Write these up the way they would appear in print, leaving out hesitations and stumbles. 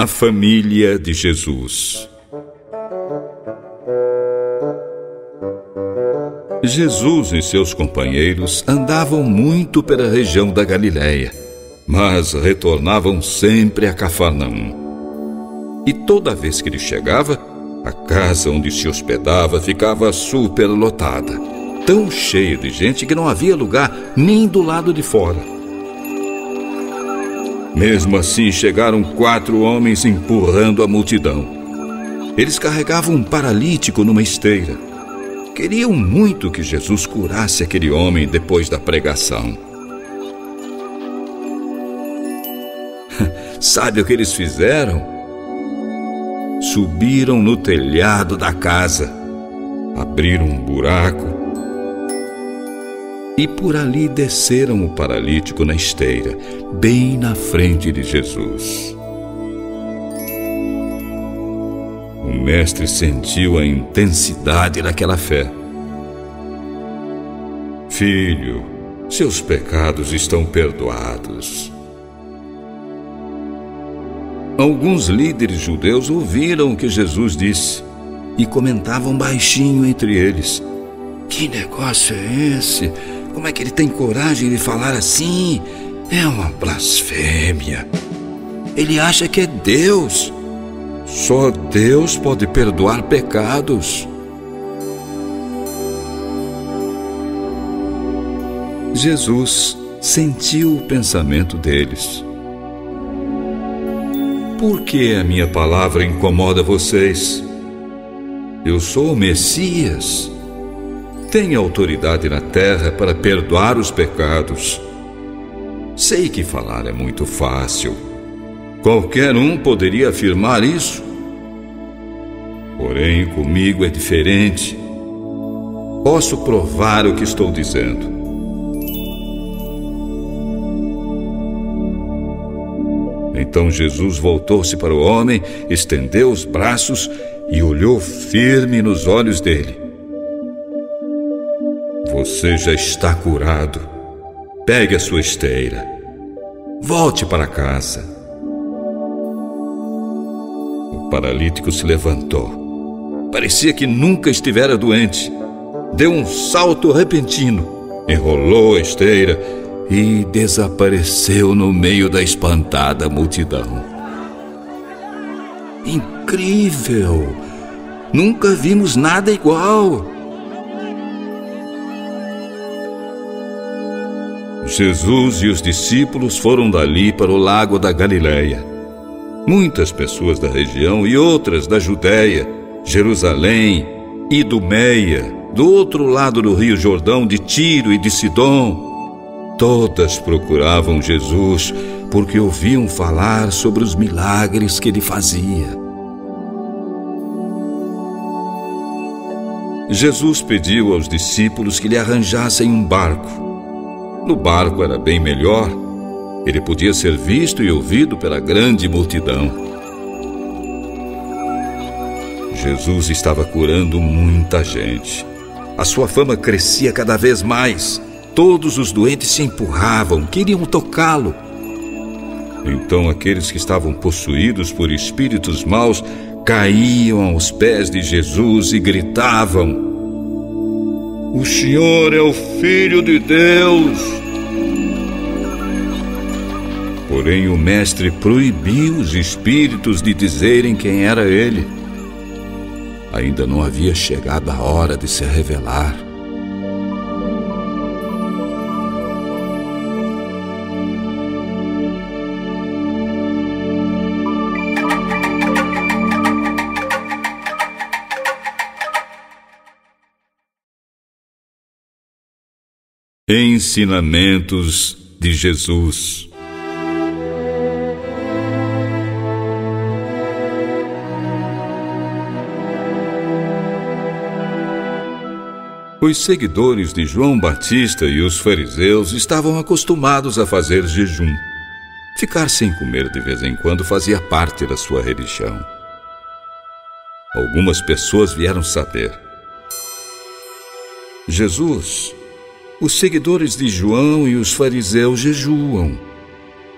A família de Jesus. Jesus e seus companheiros andavam muito pela região da Galileia, mas retornavam sempre a Cafarnaum. E toda vez que ele chegava, a casa onde se hospedava ficava superlotada, tão cheia de gente que não havia lugar nem do lado de fora. Mesmo assim, chegaram 4 homens empurrando a multidão. Eles carregavam um paralítico numa esteira. Queriam muito que Jesus curasse aquele homem depois da pregação. Sabe o que eles fizeram? Subiram no telhado da casa, abriram um buraco e por ali desceram o paralítico na esteira, bem na frente de Jesus. O mestre sentiu a intensidade daquela fé. Filho, seus pecados estão perdoados. Alguns líderes judeus ouviram o que Jesus disse e comentavam baixinho entre eles: que negócio é esse? Como é que ele tem coragem de falar assim? É uma blasfêmia. Ele acha que é Deus. Só Deus pode perdoar pecados. Jesus sentiu o pensamento deles. Por que a minha palavra incomoda vocês? Eu sou o Messias. Tenho autoridade na terra para perdoar os pecados. Sei que falar é muito fácil. Qualquer um poderia afirmar isso. Porém, comigo é diferente. Posso provar o que estou dizendo. Então Jesus voltou-se para o homem, estendeu os braços e olhou firme nos olhos dele. Você já está curado. Pegue a sua esteira. Volte para casa. O paralítico se levantou. Parecia que nunca estivera doente. Deu um salto repentino, enrolou a esteira e desapareceu no meio da espantada multidão. Incrível! Nunca vimos nada igual. Jesus e os discípulos foram dali para o lago da Galileia. Muitas pessoas da região e outras da Judéia, Jerusalém, Idumeia, do outro lado do rio Jordão, de Tiro e de Sidom, todas procuravam Jesus porque ouviam falar sobre os milagres que ele fazia. Jesus pediu aos discípulos que lhe arranjassem um barco. No barco era bem melhor. Ele podia ser visto e ouvido pela grande multidão. Jesus estava curando muita gente. A sua fama crescia cada vez mais. Todos os doentes se empurravam, queriam tocá-lo. Então aqueles que estavam possuídos por espíritos maus caíam aos pés de Jesus e gritavam: o Senhor é o Filho de Deus. Porém, o mestre proibiu os espíritos de dizerem quem era ele. Ainda não havia chegado a hora de se revelar. Ensinamentos de Jesus. Os seguidores de João Batista e os fariseus estavam acostumados a fazer jejum. Ficar sem comer de vez em quando fazia parte da sua religião. Algumas pessoas vieram saber: Jesus, os seguidores de João e os fariseus jejuam.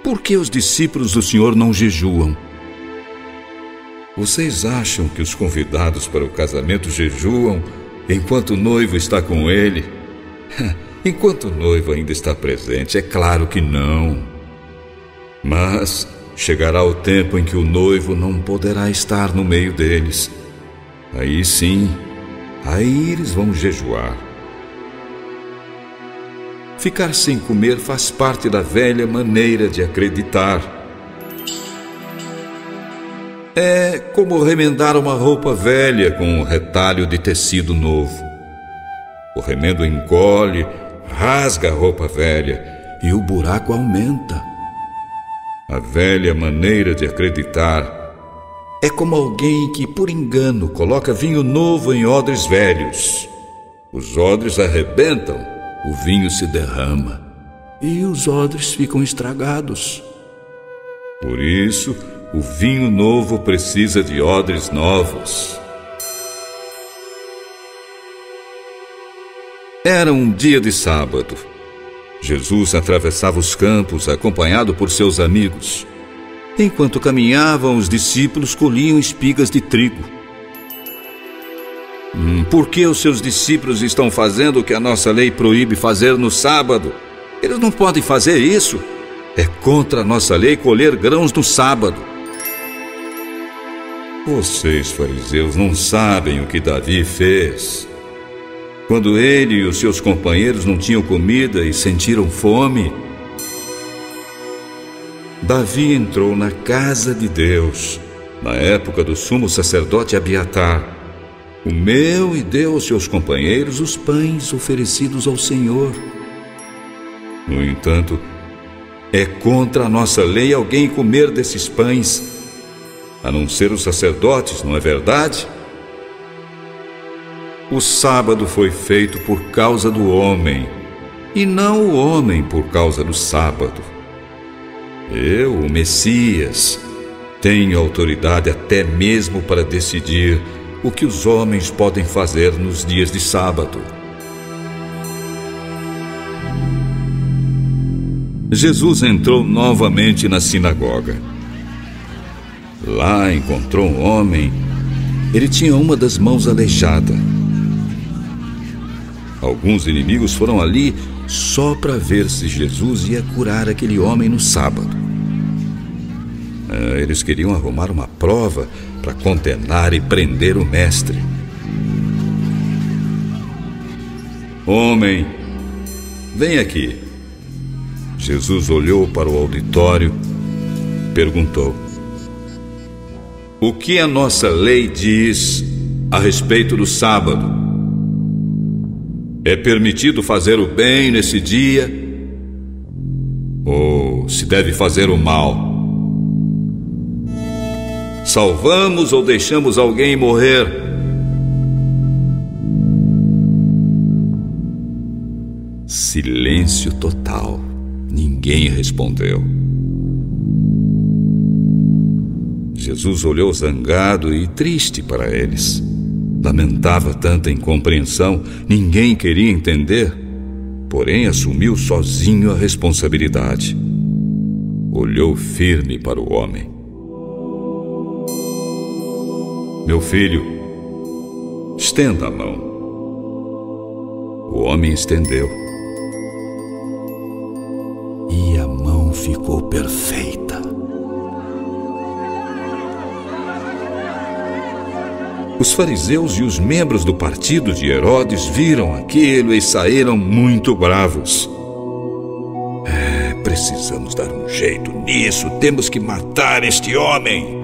Por que os discípulos do Senhor não jejuam? Vocês acham que os convidados para o casamento jejuam enquanto o noivo está com ele? Enquanto o noivo ainda está presente, é claro que não. Mas chegará o tempo em que o noivo não poderá estar no meio deles. Aí sim, aí eles vão jejuar. Ficar sem comer faz parte da velha maneira de acreditar. É como remendar uma roupa velha com um retalho de tecido novo. O remendo encolhe, rasga a roupa velha e o buraco aumenta. A velha maneira de acreditar é como alguém que, por engano, coloca vinho novo em odres velhos. Os odres arrebentam, o vinho se derrama e os odres ficam estragados. Por isso, o vinho novo precisa de odres novos. Era um dia de sábado. Jesus atravessava os campos acompanhado por seus amigos. Enquanto caminhavam, os discípulos colhiam espigas de trigo. Por que os seus discípulos estão fazendo o que a nossa lei proíbe fazer no sábado? Eles não podem fazer isso. É contra a nossa lei colher grãos no sábado. Vocês, fariseus, não sabem o que Davi fez. Quando ele e os seus companheiros não tinham comida e sentiram fome, Davi entrou na casa de Deus, na época do sumo sacerdote Abiatar, comeu e deu aos seus companheiros os pães oferecidos ao Senhor. No entanto, é contra a nossa lei alguém comer desses pães, a não ser os sacerdotes, não é verdade? O sábado foi feito por causa do homem, e não o homem por causa do sábado. Eu, o Messias, tenho autoridade até mesmo para decidir o que os homens podem fazer nos dias de sábado. Jesus entrou novamente na sinagoga. Lá encontrou um homem. Ele tinha uma das mãos aleijada. Alguns inimigos foram ali só para ver se Jesus ia curar aquele homem no sábado. Eles queriam arrumar uma prova para condenar e prender o mestre. Homem, vem aqui. Jesus olhou para o auditório e perguntou: o que a nossa lei diz a respeito do sábado? É permitido fazer o bem nesse dia? Ou se deve fazer o mal? Salvamos ou deixamos alguém morrer? Silêncio total. Ninguém respondeu. Jesus olhou zangado e triste para eles. Lamentava tanta incompreensão, ninguém queria entender, porém assumiu sozinho a responsabilidade. Olhou firme para o homem. Meu filho, estenda a mão. O homem estendeu. E a mão ficou perfeita. Os fariseus e os membros do partido de Herodes viram aquilo e saíram muito bravos. Precisamos dar um jeito nisso, temos que matar este homem.